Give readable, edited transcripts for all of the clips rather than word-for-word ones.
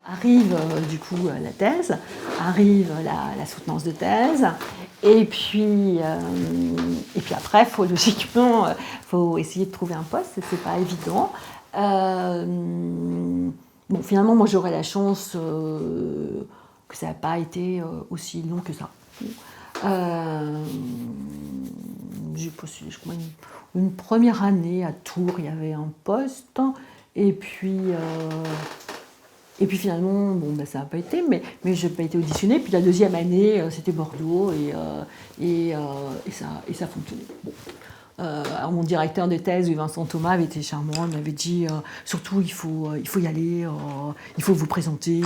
Arrive du coup la thèse, arrive la soutenance de thèse, et puis après, logiquement, faut essayer de trouver un poste, c'est pas évident. Bon, finalement, moi j'aurais la chance que ça n'a pas été aussi long que ça. J'ai postulé, je crois, une première année à Tours, il y avait un poste, et puis finalement, bon, ça n'a pas été, mais je n'ai pas été auditionnée. Puis la deuxième année, c'était Bordeaux et ça fonctionnait. Bon. Alors mon directeur de thèse, Vincent Thomas, avait été charmant. Il m'avait dit surtout il faut y aller, il faut vous présenter,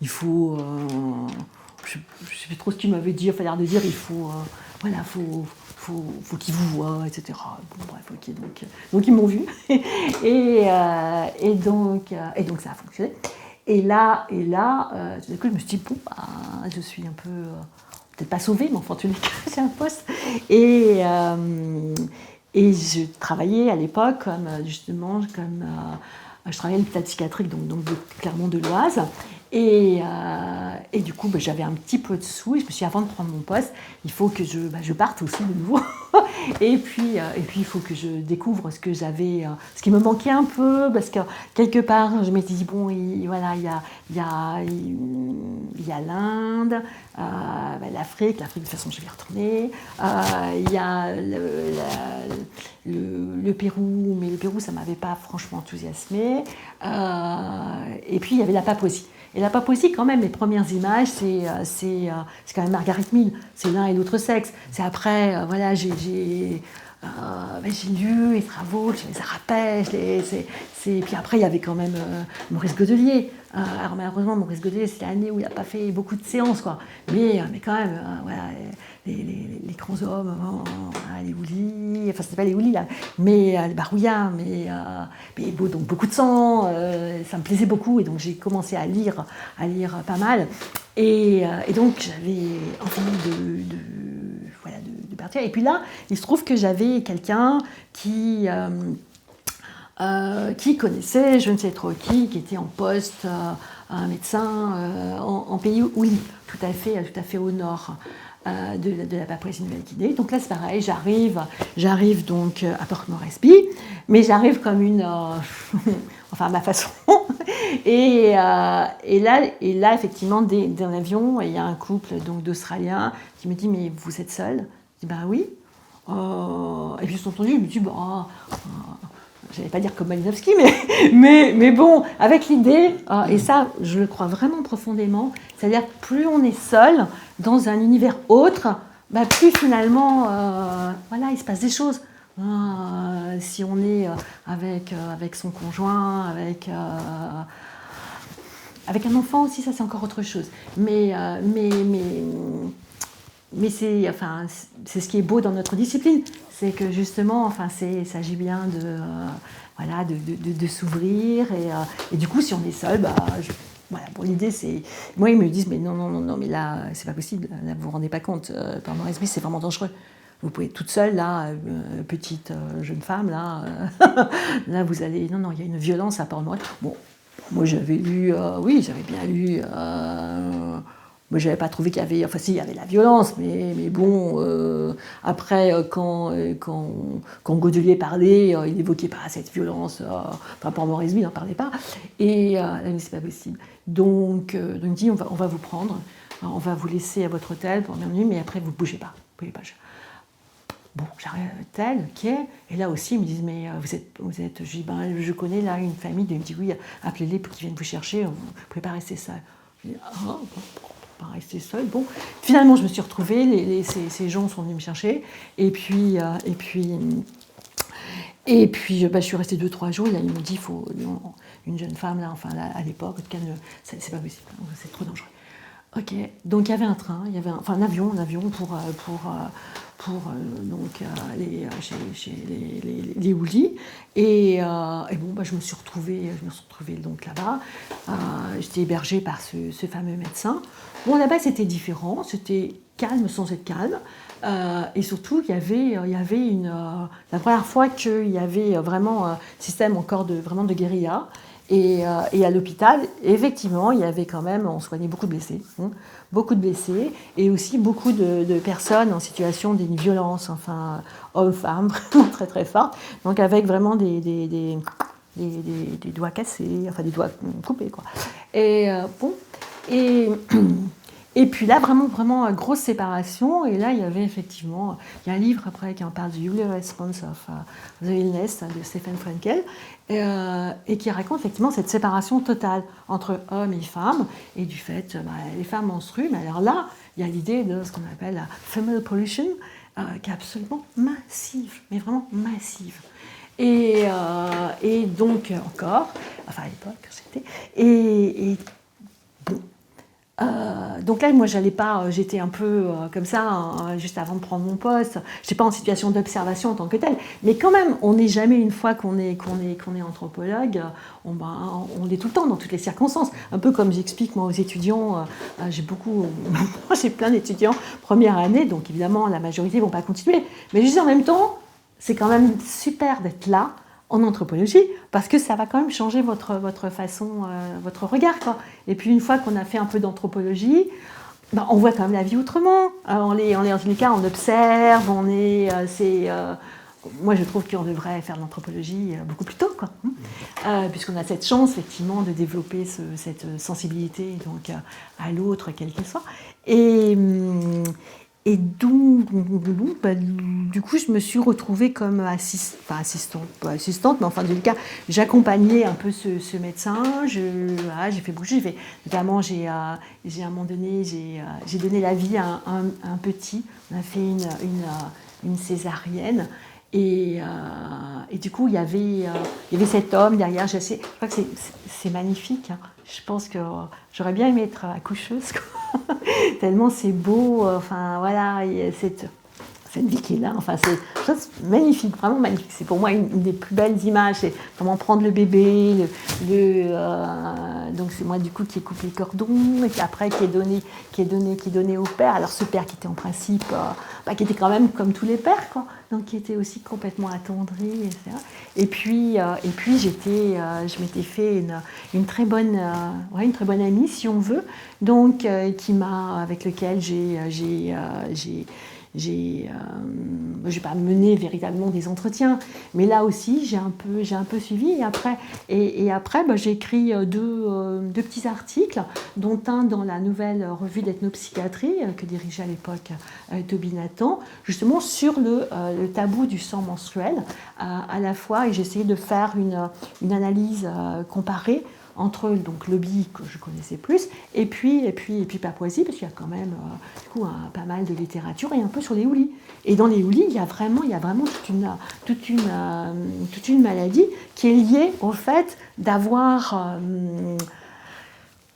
il faut. Je ne sais plus trop ce qu'il m'avait dit. Il fallait l'air de dire il faut voilà, faut qu'ils vous voient, etc. Bon, bref, ok, donc ils m'ont vu et donc ça a fonctionné. Et là, tout d'un coup, je me suis dit, bon, je suis un peu, peut-être pas sauvée, mais enfin, en tous les cas, j'ai un poste. Et je travaillais à l'époque je travaillais à l'hôpital psychiatrique, donc de Clermont de l'Oise. Et du coup, j'avais un petit peu de sous et je me suis dit, avant de prendre mon poste, il faut que je parte aussi de nouveau. Et puis, il faut que je découvre ce que j'avais, ce qui me manquait un peu, parce que quelque part, je m'étais dit, bon, voilà, il y a l'Inde, l'Afrique, de toute façon, je vais y retourner. Il y a le Pérou, mais le Pérou, ça ne m'avait pas franchement enthousiasmé. Et puis, il y avait la Papouasie. Et la Papouasie, quand même, les premières images, c'est quand même Margaret Mead. C'est l'un et l'autre sexe. C'est après, voilà, j'ai lu les travaux, je les rappelle. Puis après, il y avait quand même Maurice Godelier. Alors malheureusement, Maurice Godelier, c'est l'année où il n'a pas fait beaucoup de séances, quoi. Mais quand même, voilà, les grands hommes, les Houlis, enfin, c'était pas les Houlis, là, mais les Barouillards, mais donc beaucoup de sang, ça me plaisait beaucoup, et donc j'ai commencé à lire pas mal. Et donc j'avais envie de partir. Et puis là, il se trouve que j'avais quelqu'un qui connaissait, je ne sais trop qui était en poste, un médecin en pays Ouli, tout à fait au nord de la Papouasie-Nouvelle-Guinée. Donc là, c'est pareil, j'arrive donc à Port Moresby, mais j'arrive comme une... enfin, à ma façon. Et là, effectivement, d'un avion, il y a un couple donc d'Australiens qui me dit, mais vous êtes seul? Je dis, ben oui. Et puis, entendu, je me dis, j'allais pas dire comme Malinowski, mais bon, avec l'idée, et ça, je le crois vraiment profondément, c'est-à-dire que plus on est seul dans un univers autre, plus finalement, voilà, il se passe des choses. Si on est avec son conjoint, avec un enfant aussi, ça c'est encore autre chose. Mais c'est ce qui est beau dans notre discipline, c'est que justement, il s'agit bien de s'ouvrir et du coup, si on est seul, voilà, bon, l'idée c'est, moi ils me disent mais non, mais là c'est pas possible, là vous vous rendez pas compte, Port Moresby c'est vraiment dangereux. Vous pouvez être toute seule là, petite jeune femme là, là vous allez, non, il y a une violence à Port Moresby. Bon, moi j'avais lu, oui j'avais bien lu. Moi, je n'avais pas trouvé qu'il y avait... Enfin, si, il y avait la violence, mais bon... après, quand Godelier parlait, il n'évoquait pas cette violence. Enfin, Port Moresby, il n'en parlait pas. Et mais c'est pas possible. Donc il dit, on va vous prendre. On va vous laisser à votre hôtel pour la nuit, mais après, vous ne bougez pas. Vous pouvez pas. Bon, j'arrive à l'hôtel, ok. Et là aussi, ils me disent, mais vous êtes... Je dis, je connais là une famille. Ils me disent, oui, appelez-les pour qu'ils viennent vous chercher. Vous ne pouvez pas rester seul. Je dis, pas rester seule. Bon, finalement, je me suis retrouvée, ces gens sont venus me chercher, et puis je suis restée 2-3 jours, et là, ils m'ont dit, il faut une jeune femme, là, enfin, là, à l'époque, en tout cas, c'est pas possible, c'est trop dangereux. Ok, donc il y avait un train, un avion pour aller chez les Houlis. Et bon, je me suis retrouvée donc là-bas. J'étais hébergée par ce fameux médecin. Bon, là-bas, c'était différent, c'était calme sans être calme. Et surtout, il y avait la première fois qu'il y avait vraiment un système encore vraiment de guérilla. Et à l'hôpital, effectivement, il y avait quand même, on soignait beaucoup de blessés, et aussi beaucoup de personnes en situation d'une violence, enfin, hommes-femmes, vraiment très très fortes, donc avec vraiment des doigts cassés, enfin des doigts coupés, quoi. Et bon, et puis là, vraiment, grosse séparation. Et là, il y avait effectivement, il y a un livre après qui en parle, The Early Response of the Illness, de Stephen Frankel, et qui raconte effectivement cette séparation totale entre hommes et femmes, et du fait, les femmes menstruent, mais alors là, il y a l'idée de ce qu'on appelle la female pollution, qui est absolument massive, mais vraiment massive. Et donc, encore, enfin à l'époque, c'était, et bon. Donc là, moi, j'étais un peu comme ça, juste avant de prendre mon poste. Je n'étais pas en situation d'observation en tant que telle, mais quand même, on n'est jamais, une fois qu'on est anthropologue, on l'est tout le temps, dans toutes les circonstances. Un peu comme j'explique, moi, aux étudiants, j'ai plein d'étudiants première année, donc évidemment, la majorité ne vont pas continuer. Mais je dis en même temps, c'est quand même super d'être là, en anthropologie, parce que ça va quand même changer votre façon, votre regard, quoi. Et puis une fois qu'on a fait un peu d'anthropologie, on voit quand même la vie autrement. On est dans tous les cas, on observe, moi je trouve qu'on devrait faire de l'anthropologie beaucoup plus tôt, quoi. Puisqu'on a cette chance, effectivement, de développer cette sensibilité donc, à l'autre, quel qu'il soit. Et donc, du coup, je me suis retrouvée comme assistante, mais enfin, en tout cas, j'accompagnais un peu ce médecin. J'ai fait beaucoup de choses. Notamment, à un moment donné, j'ai donné la vie à un petit. On a fait une césarienne. Et du coup, il y avait cet homme derrière. Je crois que c'est magnifique. Hein. Je pense que j'aurais bien aimé être accoucheuse, quoi. Tellement c'est beau. Enfin, voilà, cette vie qui est là. Enfin, c'est magnifique, vraiment magnifique. C'est pour moi une des plus belles images. C'est comment prendre le bébé. Donc, c'est moi, du coup, qui ai coupé le cordon. Et puis après, qui est donné au père. Alors, ce père qui était en principe... qui était quand même comme tous les pères, quoi. Donc qui était aussi complètement attendri, etc. Et puis je m'étais fait une très bonne amie, si on veut, donc avec lequel j'ai pas mené véritablement des entretiens, mais là aussi j'ai un peu suivi. Et après, j'ai écrit deux petits articles, dont un dans la nouvelle revue d'ethnopsychiatrie que dirigeait à l'époque Toby Nathan, justement sur le tabou du sang menstruel à la fois, et j'ai essayé de faire une analyse comparée entre donc Lobby, que je connaissais plus, et puis Papouasie, parce qu'il y a quand même pas mal de littérature, et un peu sur les Houlis. Et dans les Houlis, il y a vraiment toute une maladie qui est liée au fait d'avoir...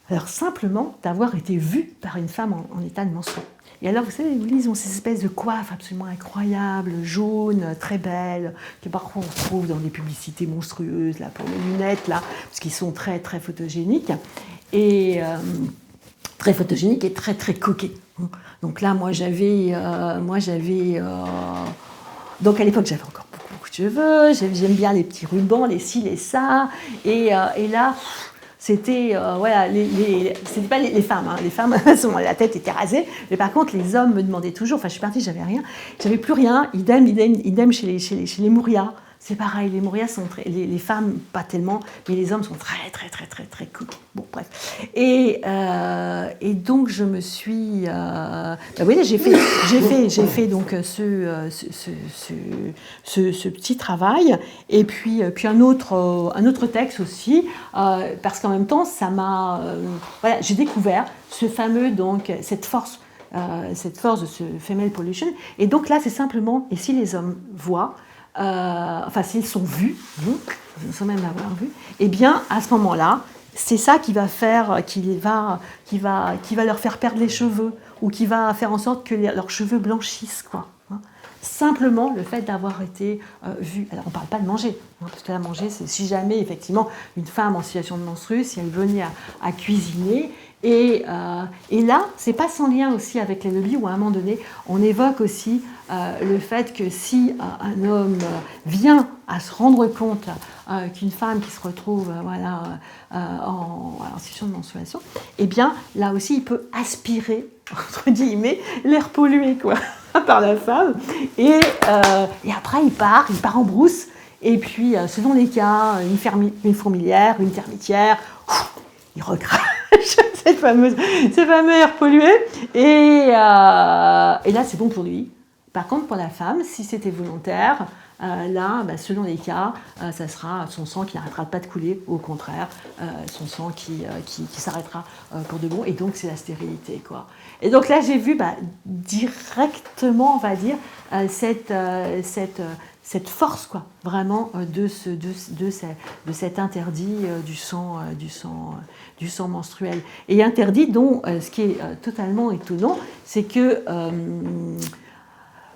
alors simplement d'avoir été vue par une femme en état de menstruation. Et alors, vous savez, les Houlis, ils ont ces espèces de coiffes absolument incroyables, jaunes, très belles, que parfois on trouve dans des publicités monstrueuses, là, pour les lunettes, là, parce qu'ils sont très, très photogéniques. Et très photogéniques et très, très coquets. Donc là, moi, j'avais... Donc à l'époque, j'avais encore beaucoup de cheveux, j'aime bien les petits rubans, les ci, les ça. Et là... C'était c'était pas les femmes, hein. Les femmes, la tête était rasée, mais par contre les hommes me demandaient toujours. Enfin, je suis partie, j'avais rien, j'avais plus rien. Idem chez les Mouria. c'est pareil, les Maurya sont les femmes pas tellement, mais les hommes sont très cool. Bon, bref. Et donc je me suis, oui, j'ai fait donc ce petit travail, et puis un autre texte aussi, parce qu'en même temps ça m'a, voilà, j'ai découvert ce fameux donc cette force de ce female pollution, et donc là c'est simplement, et si les hommes voient, enfin s'ils sont vus, sans même l'avoir vu, eh bien à ce moment-là, c'est ça qui va faire, qui va leur faire perdre les cheveux, ou qui va faire en sorte que leurs cheveux blanchissent, quoi. Simplement le fait d'avoir été vu. Alors on ne parle pas de manger, parce que là manger, c'est si jamais effectivement une femme en situation de menstru, si elle venait à cuisiner. Et là, c'est pas sans lien aussi avec les lobbies, où à un moment donné, on évoque aussi le fait que si un homme vient à se rendre compte qu'une femme qui se retrouve en situation de menstruation, eh bien là aussi il peut aspirer, entre guillemets, l'air pollué, quoi, par la femme. Et après il part en brousse, et puis selon les cas, une fourmilière, une termitière, il recrache ce fameux air pollué, et là c'est bon pour lui. Par contre, pour la femme, si c'était volontaire, là, selon les cas, ça sera son sang qui n'arrêtera pas de couler, au contraire, son sang qui s'arrêtera pour de bon, et donc c'est la stérilité, quoi. Et donc là, j'ai vu directement, on va dire, cette force, quoi, vraiment, de cet interdit du sang menstruel. Et interdit dont, ce qui est totalement étonnant, c'est que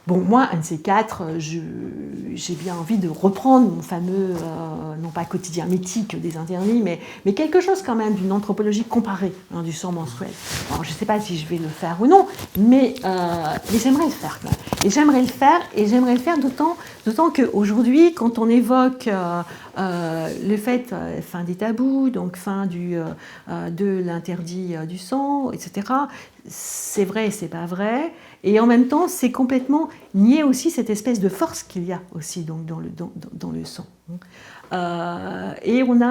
bon, moi, un de ces quatre, j'ai bien envie de reprendre mon fameux, non pas quotidien mythique des interdits, mais quelque chose quand même d'une anthropologie comparée, du sang menstruel. Alors, je ne sais pas si je vais le faire ou non, mais j'aimerais le faire quand même. Et j'aimerais le faire d'autant qu'aujourd'hui, quand on évoque le fait, fin des tabous, donc fin de l'interdit du sang, etc., c'est vrai et c'est pas vrai. Et en même temps, c'est complètement nier aussi cette espèce de force qu'il y a aussi donc, dans le sang. Et on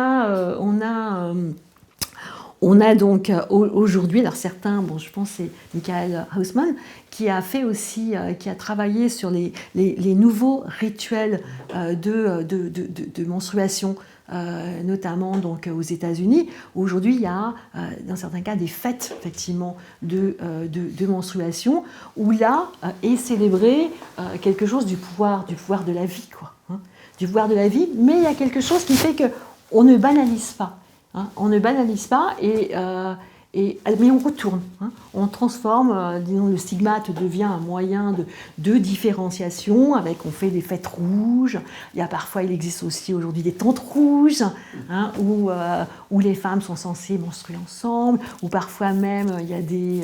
a donc aujourd'hui, alors certains, bon, je pense que c'est Michael Hausmann, qui a fait aussi, qui a travaillé sur les nouveaux rituels de menstruation, notamment donc aux États-Unis. Aujourd'hui, il y a, dans certains cas, des fêtes effectivement de menstruation, où là est célébré quelque chose du pouvoir de la vie, quoi, du pouvoir de la vie, mais il y a quelque chose qui fait qu'on ne banalise pas. On ne banalise pas, mais on retourne. On transforme, disons, le stigmate devient un moyen de différenciation, on fait des fêtes rouges. Il existe aussi aujourd'hui des tentes rouges, où les femmes sont censées menstruer ensemble, ou parfois même il y a des...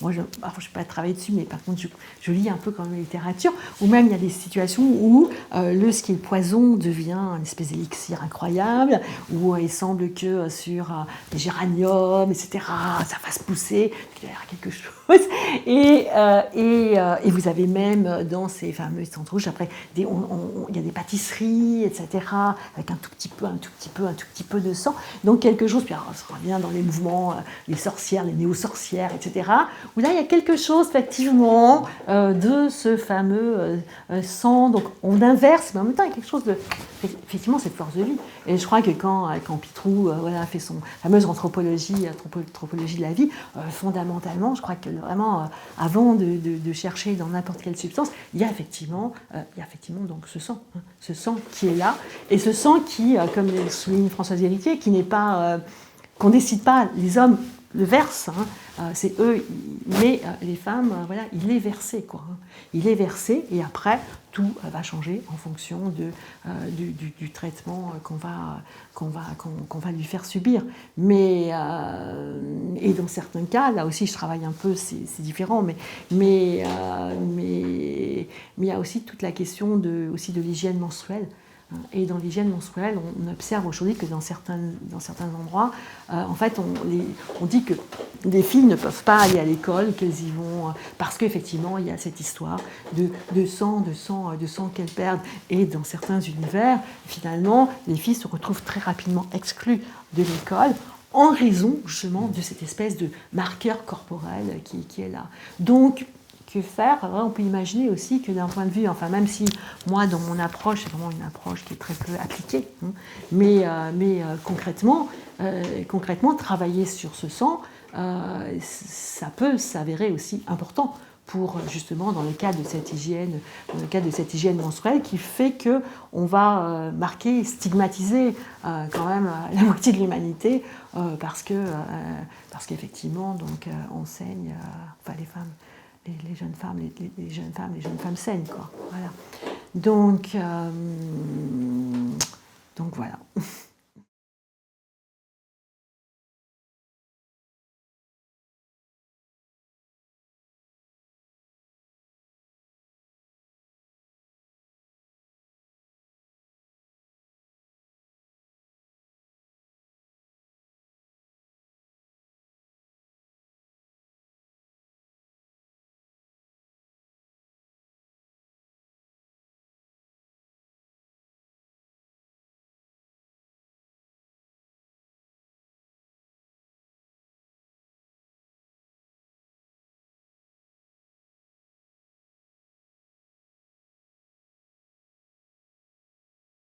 moi, je ne vais pas travailler dessus, mais par contre, je lis un peu quand même la littérature, où même il y a des situations où ce qui est le poison devient une espèce d'élixir incroyable, où il semble que sur les géraniums, etc., ça fasse pousser quelque chose. Et vous avez même dans ces fameuses tentes rouges, après, il y a des pâtisseries, etc., avec un tout petit peu de sang. Donc quelque chose, puis alors, on se revient dans les mouvements, les sorcières, les néo-sorcières, etc., où là, il y a quelque chose, effectivement, de ce fameux sang. Donc on inverse, mais en même temps, il y a quelque chose de... Effectivement, cette force de vie. Et je crois que quand Pitrou fait son fameuse anthropologie de la vie, fondamentalement, je crois que vraiment, avant de chercher dans n'importe quelle substance, il y a effectivement donc ce sang qui est là, et ce sang qui, comme le souligne Françoise Héritier, qui n'est pas, qu'on décide pas, les hommes le versent, c'est eux, mais les femmes, il est versé, quoi. Il est versé, et après, tout va changer en fonction du traitement qu'on va lui faire subir. Mais, et dans certains cas, là aussi je travaille un peu, c'est différent, mais il y a aussi toute la question aussi de l'hygiène menstruelle. Et dans l'hygiène menstruelle, on observe aujourd'hui que dans certains endroits, en fait, on dit que les filles ne peuvent pas aller à l'école, qu'elles y vont parce qu'effectivement, il y a cette histoire de sang qu'elles perdent. Et dans certains univers, finalement, les filles se retrouvent très rapidement exclues de l'école en raison justement de cette espèce de marqueur corporel qui est là. Donc, que faire? On peut imaginer aussi que d'un point de vue, enfin même si moi dans mon approche, c'est vraiment une approche qui est très peu appliquée, mais concrètement, travailler sur ce sang, ça peut s'avérer aussi important pour justement dans le cadre de cette hygiène, menstruelle qui fait que on va marquer, stigmatiser quand même la moitié de l'humanité parce qu'effectivement donc on saigne, enfin les femmes. Les jeunes femmes saignent, quoi. Voilà. Donc voilà.